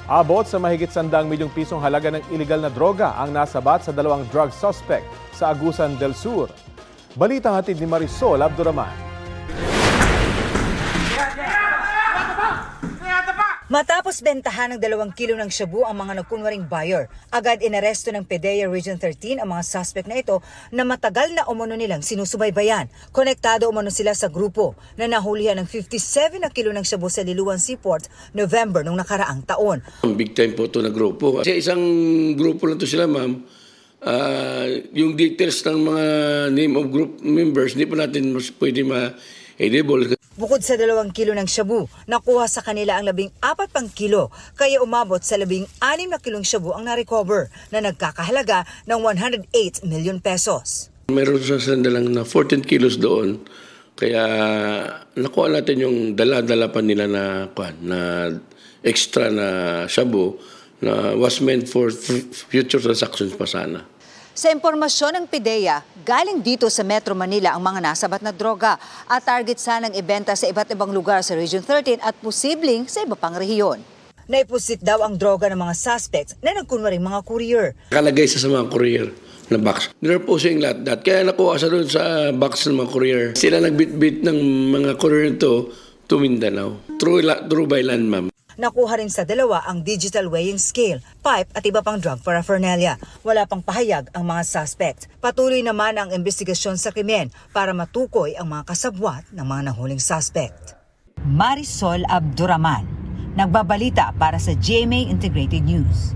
Abot sa mahigit 100 milyong pisong halaga ng iligal na droga ang nasabat sa dalawang drug suspect sa Agusan del Sur. Balitang hatid ni Marisol Abduraman. Matapos bentahan ng 2 kilo ng shabu ang mga nagkunwaring buyer, agad inaresto ng PDEA Region 13 ang mga suspect na ito na matagal na umano nilang sinusubaybayan. Konektado umano sila sa grupo na nahulihan ng 57 na kilo ng shabu sa Liloan Seaport November nung nakaraang taon. Big time po ito na grupo. Kasi isang grupo lang to sila, ma'am. Yung details ng mga name of group members, hindi pa natin pwede ma-edible. Bukod sa 2 kilo ng shabu, nakuha sa kanila ang 14 pang kilo, kaya umabot sa 16 na kilong shabu ang na-recover na nagkakahalaga ng 108 million pesos. Mayroon sa sandalang na 14 kilos doon, kaya nakuha natin yung dala-dala pa nila na extra na shabu na was meant for future transactions pa sana. Sa impormasyon ng PDEA, galing dito sa Metro Manila ang mga nasabat na droga at target sanang ibenta sa iba't ibang lugar sa Region 13 at posibleng sa iba pang rehiyon. Naipusit daw ang droga ng mga suspects na nagkunwaring mga courier. Nakalagay sa mga courier na box. Nireposing lahat. Kaya nakuha sa doon sa box ng mga courier. Sila nagbitbit ng mga courier nito to Mindanao. True by land, ma'am. Nakuha rin sa dalawa ang digital weighing scale, pipe at iba pang drug paraphernalia. Wala pang pahayag ang mga suspect. Patuloy naman ang investigasyon sa krimen para matukoy ang mga kasabwat ng mga nahuling suspect. Marisol Abduraman, nagbabalita para sa GMA Integrated News.